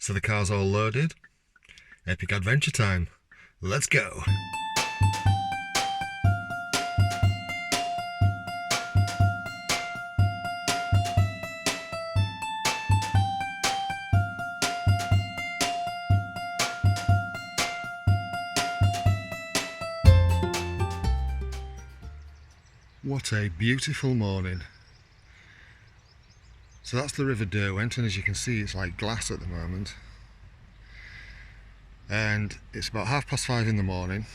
So the car's all loaded. Epic adventure time. Let's go. What a beautiful morning. So that's the River Derwent, and as you can see it's like glass at the moment. And it's about 5:30 in the morning.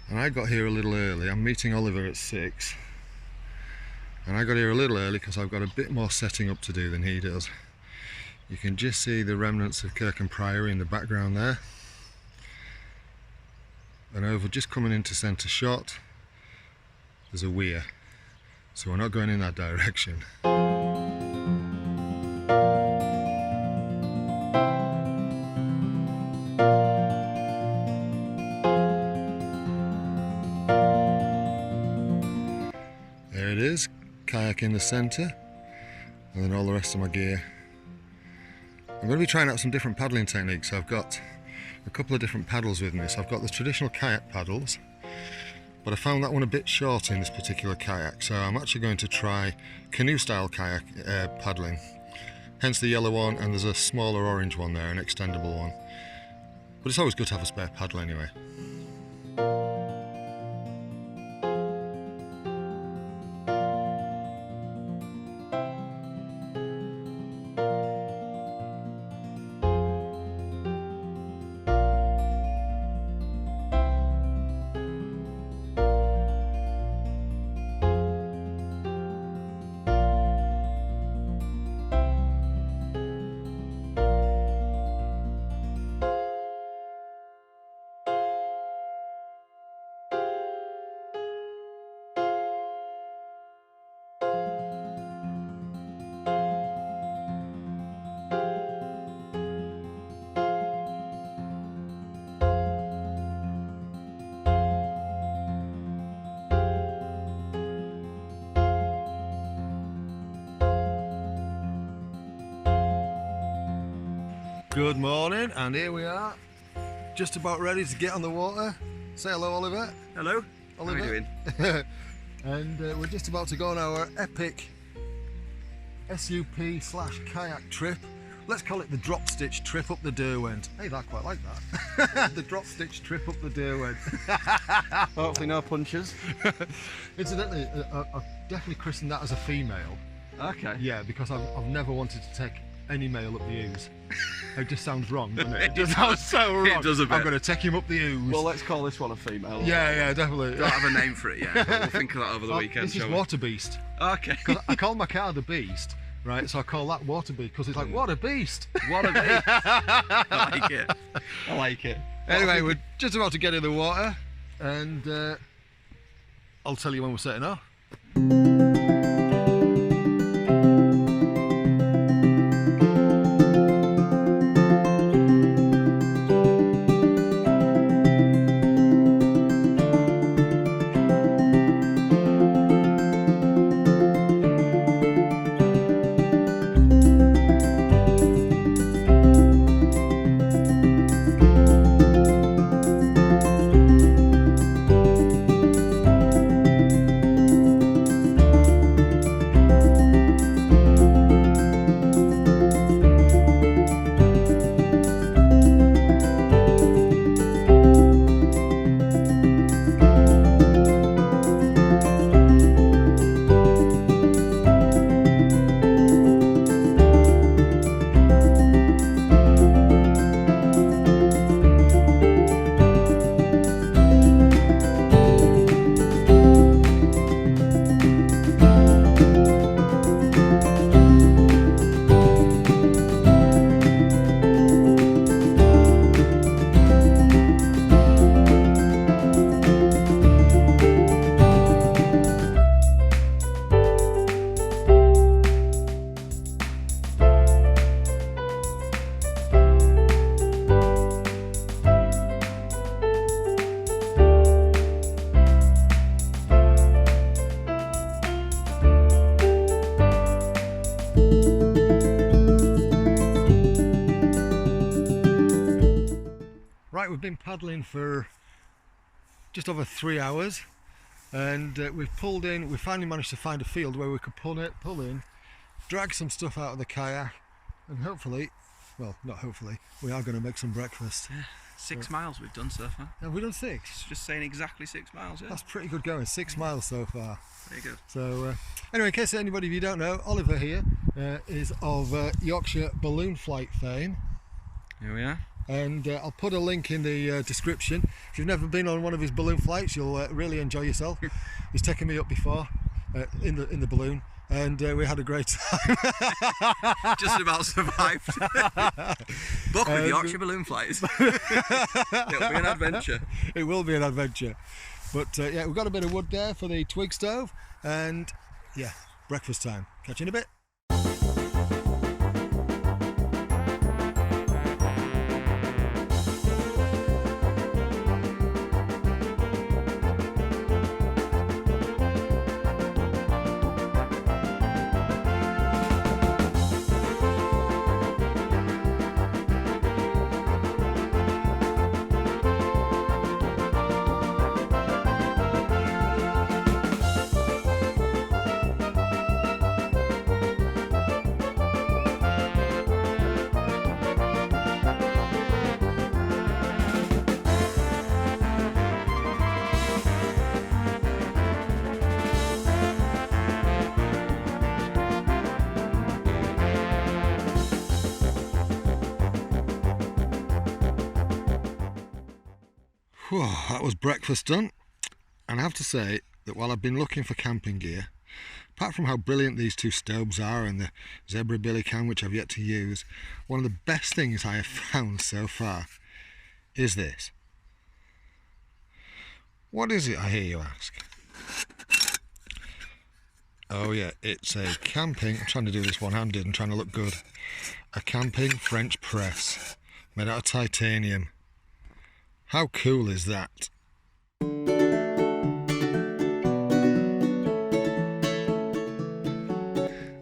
And I got here a little early. I'm meeting Oliver at 6. And I got here a little early because I've got a bit more setting up to do than he does. You can just see the remnants of Kayaking Priory in the background there. And over just coming into centre shot, there's a weir, so we're not going in that direction. There it is, kayak in the centre, and then all the rest of my gear. I'm going to be trying out some different paddling techniques. I've got a couple of different paddles with me. So I've got the traditional kayak paddles, but I found that one a bit short in this particular kayak, so I'm actually going to try canoe style kayak paddling, hence the yellow one, and there's a smaller orange one there, an extendable one, but it's always good to have a spare paddle anyway. Good morning, and here we are, just about ready to get on the water. Say hello, Oliver. Hello. Oliver. How are you doing? And we're just about to go on our epic SUP/kayak trip. Let's call it the drop stitch trip up the Derwent. Hey, I quite like that. The drop stitch trip up the Derwent. Hopefully no punches. Incidentally, I've definitely christened that as a female. Okay. Yeah, because I've never wanted to take any male up the ooze. It just sounds wrong, doesn't it? It just sounds so wrong. It does a bit. I'm going to take him up the ooze. Well, let's call this one a female. Yeah, definitely. Don't have a name for it yet. We'll think of that over the weekend. This is shall Water Beast. Okay. Because I call my car the Beast, right? So I call that Water Beast because it's like, what a beast! What a beast. I like it. I like it. Anyway, we're just about to get in the water, and I'll tell you when we're setting off. we've been paddling for just over 3 hours, and we've pulled in. We finally managed to find a field where we could pull in, drag some stuff out of the kayak, and hopefully, well, not hopefully, we are going to make some breakfast. Yeah, 6 miles we've done so far. Have we done 6? It's just saying exactly 6 miles, yeah. That's pretty good going, 6 miles so far. Very good. So anyway, in case anybody of you don't know, Oliver here is of Yorkshire Balloon Flight fame. Here we are. And I'll put a link in the description. If you've never been on one of his balloon flights, you'll really enjoy yourself. He's taken me up before in the balloon, and we had a great time. Just about survived. Book with Yorkshire Balloon Flights. It'll be an adventure. It will be an adventure. But yeah, we've got a bit of wood there for the twig stove, and yeah, breakfast time. Catch you in a bit. Whew, that was breakfast done, and I have to say that while I've been looking for camping gear, apart from how brilliant these 2 stoves are and the zebra billy can, which I've yet to use, one of the best things I have found so far is this. What is it, I hear you ask? Oh yeah, it's a camping, I'm trying to do this one-handed and trying to look good, a camping French press made out of titanium. How cool is that?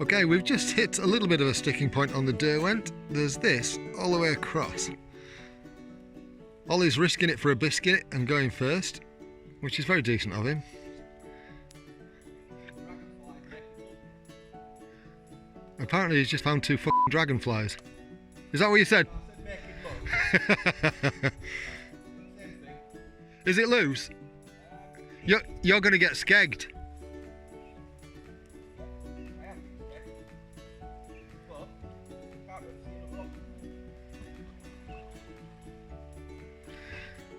Okay, we've just hit a little bit of a sticking point on the Derwent. There's this all the way across. Ollie's risking it for a biscuit and going first, which is very decent of him. Apparently he's just found 2 fucking dragonflies. Is that what you said? Is it loose? You're going to get skegged.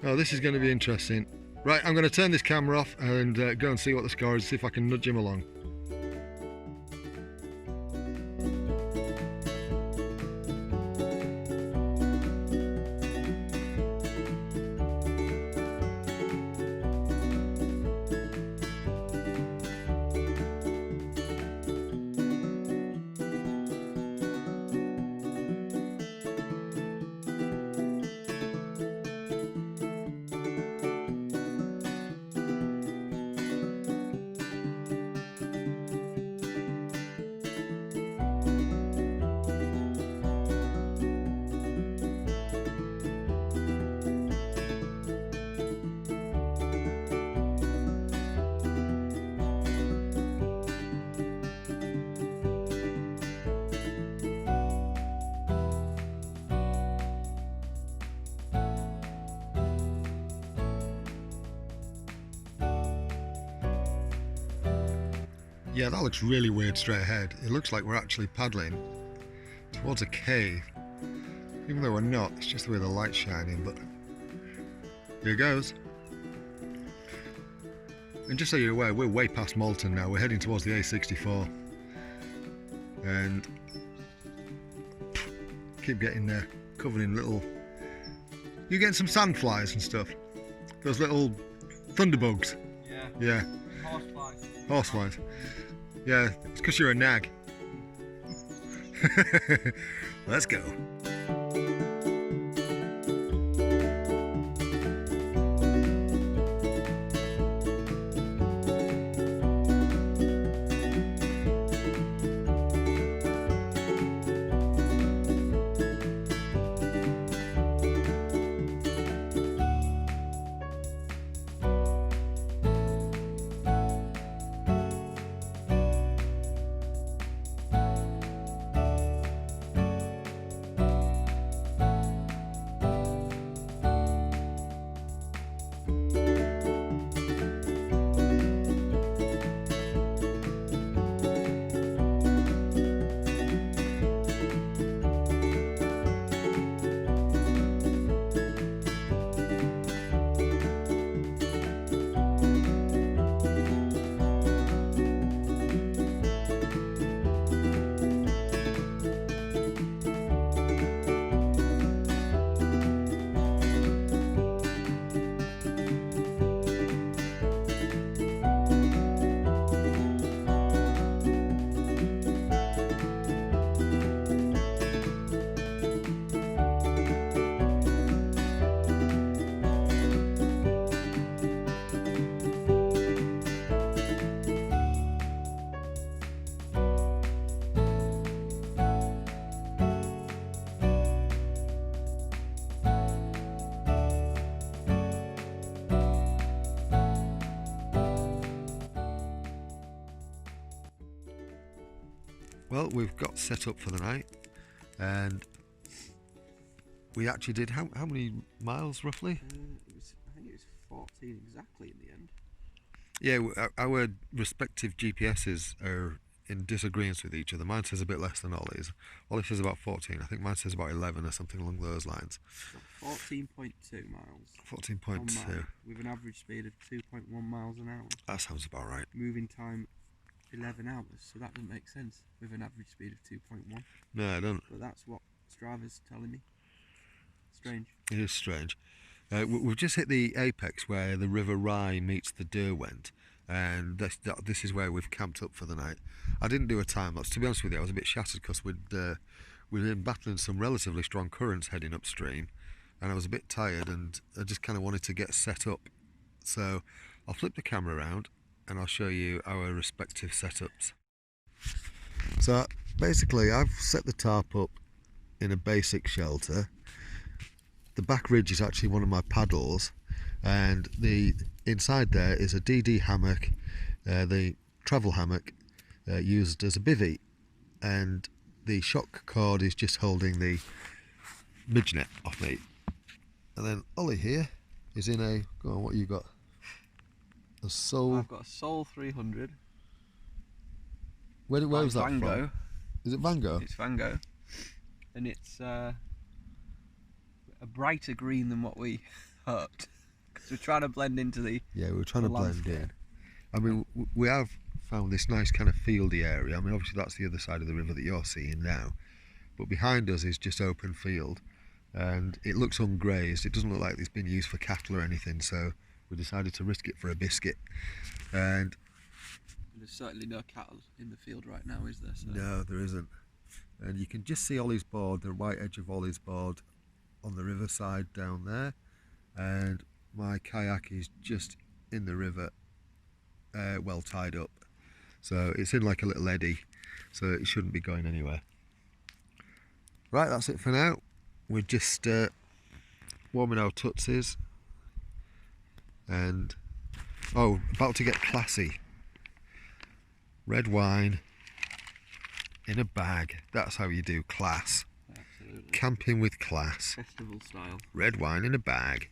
Oh, this is going to be interesting. Right, I'm going to turn this camera off and go and see what the score is, see if I can nudge him along. Yeah, that looks really weird straight ahead. It looks like we're actually paddling towards a cave. Even though we're not, it's just the way the light's shining, but here goes. And just so you're aware, we're way past Malton now. We're heading towards the A64. And keep getting covered in little... You're getting some sandflies and stuff. Those little thunderbugs. Yeah. Horseflies. Horseflies. Yeah, it's because you're a nag. Let's go. Well, we've got set up for the night, and we actually did how many miles roughly? I think it was 14 exactly in the end. Yeah, our respective GPSs are in disagreement with each other. Mine says a bit less than Ollie's. Ollie says about 14. I think mine says about 11 or something along those lines. So 14.2 miles. 14.2. With an average speed of 2.1 miles an hour. That sounds about right. Moving time 11 hours, so that doesn't make sense with an average speed of 2.1. No, I don't. But that's what Strava's telling me. Strange. It is strange. We've just hit the apex where the River Rye meets the Derwent, and this is where we've camped up for the night. I didn't do a time lapse. To be honest with you, I was a bit shattered because we'd been battling some relatively strong currents heading upstream, and I was a bit tired, and I just kind of wanted to get set up. So I'll flip the camera around and I'll show you our respective setups. So basically I've set the tarp up in a basic shelter. The back ridge is actually one of my paddles, and the inside there is a DD hammock, the travel hammock used as a bivvy, and the shock cord is just holding the midge net off me. And then Ollie here is in a, go on, what you got? A Soul. I've got a Soul 300. Where was that Van from? Gogh. Is it Van Gogh? It's Van Gogh, and it's a brighter green than what we hoped. Because we're trying to blend into the we're trying to blend landscape. in. I mean, we have found this nice kind of fieldy area. I mean, obviously that's the other side of the river that you're seeing now, but behind us is just open field, and it looks ungrazed. It doesn't look like it's been used for cattle or anything, so we decided to risk it for a biscuit. And there's certainly no cattle in the field right now, is there? So. No, there isn't. And you can just see Ollie's board, the white edge of Ollie's board on the riverside down there, and my kayak is just in the river, well tied up, so it's in like a little eddy, so it shouldn't be going anywhere. Right, that's it for now. We're just warming our tootsies, and about to get classy. Red wine in a bag, that's how you do class. Absolutely. Camping with class. Festival style. Red wine in a bag.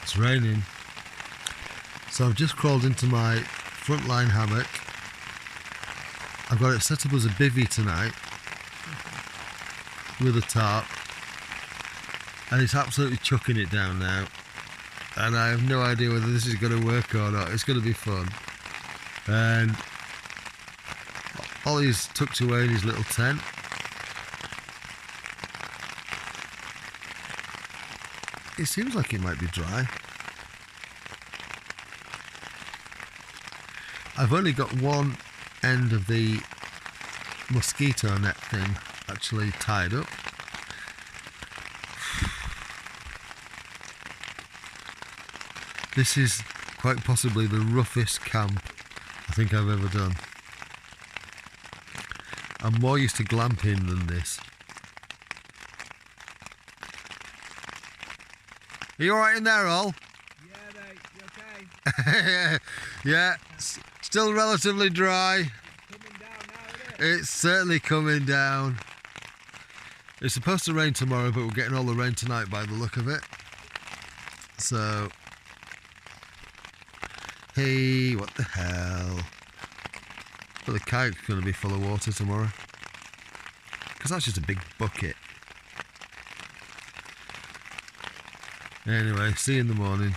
It's raining, so I've just crawled into my frontline hammock. I've got it set up as a bivvy tonight with a tarp, and it's absolutely chucking it down now, and I have no idea whether this is going to work or not. It's going to be fun. And Ollie's tucked away in his little tent. It seems like it might be dry. I've only got one end of the mosquito net thing actually tied up. This is quite possibly the roughest camp I think I've ever done. I'm more used to glamping than this. Are you alright in there, Ol? Yeah, mate, you okay? Yeah, still relatively dry. It's coming down now, isn't it? It's certainly coming down. It's supposed to rain tomorrow, but we're getting all the rain tonight by the look of it. So, hey, what the hell? But the kayak's going to be full of water tomorrow, because that's just a big bucket. Anyway, see you in the morning.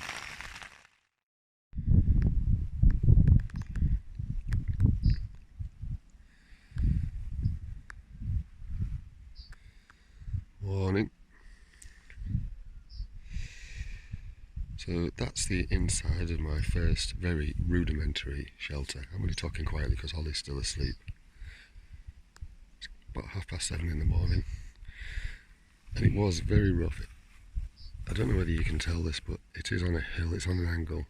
Morning. So that's the inside of my first very rudimentary shelter. I'm only talking quietly because Ollie's still asleep. It's about 7:30 in the morning, and it was very rough. I don't know whether you can tell this, but it is on a hill, it's on an angle.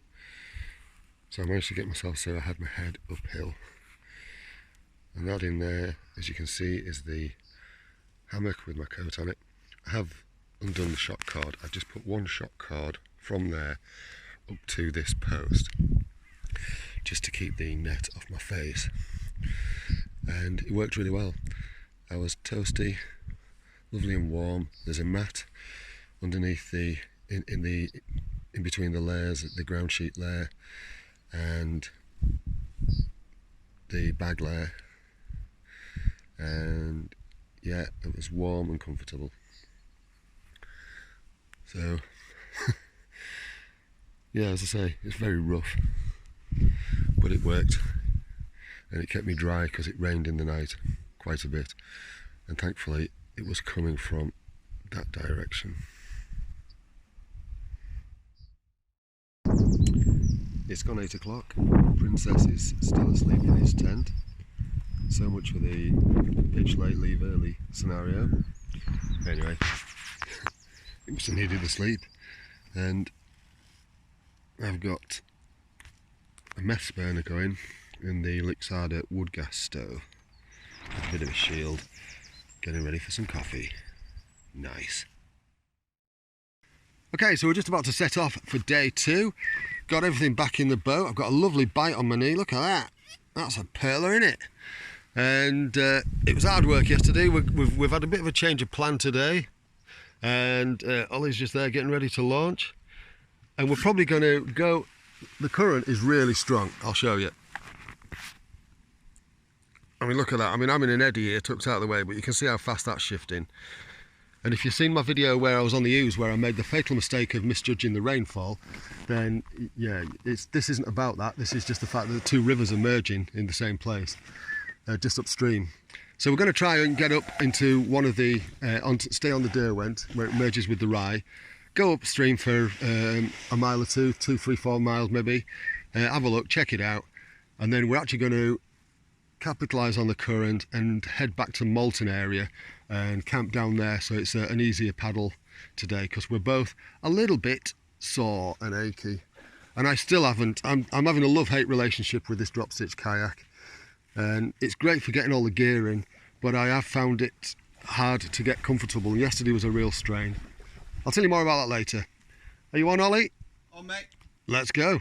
So I managed to get myself so I had my head uphill. And that in there, as you can see, is the hammock with my coat on it. I have undone the shock cord. I just put one shock cord from there up to this post just to keep the net off my face, and it worked really well. I was toasty, lovely and warm. There's a mat underneath in between the layers, the ground sheet layer and the bag layer, and yeah, it was warm and comfortable. So yeah, as I say, it's very rough, but it worked, and it kept me dry because it rained in the night quite a bit, and thankfully it was coming from that direction. It's gone 8 o'clock. Princess is still asleep in his tent. So much for the pitch late, leave early scenario. Anyway, he must have needed the sleep. And I've got a mess burner going in the Lixada wood gas stove. A bit of a shield. Getting ready for some coffee. Nice. Okay, so we're just about to set off for day 2. Got everything back in the boat. I've got a lovely bite on my knee. Look at that. That's a perler, isn't it? And it was hard work yesterday. We've had a bit of a change of plan today, and Ollie's just there getting ready to launch. And we're probably going to go. The current is really strong. I'll show you. I mean, look at that. I mean, I'm in an eddy here, tucked out of the way, but you can see how fast that's shifting. And if you've seen my video where I was on the Ouse, where I made the fatal mistake of misjudging the rainfall, then yeah, this isn't about that. This is just the fact that the two rivers are merging in the same place, just upstream. So we're going to try and get up into one of the, stay on the Derwent, where it merges with the Rye, go upstream for a mile or two, 2, 3, 4 miles maybe, have a look, check it out, and then we're actually going to capitalise on the current and head back to Malton area and camp down there, so it's an easier paddle today because we're both a little bit sore and achy, and I still haven't. I'm having a love-hate relationship with this drop stitch kayak, and it's great for getting all the gear in, but I have found it hard to get comfortable. Yesterday was a real strain. I'll tell you more about that later. Are you on, Ollie? On, mate. Let's go.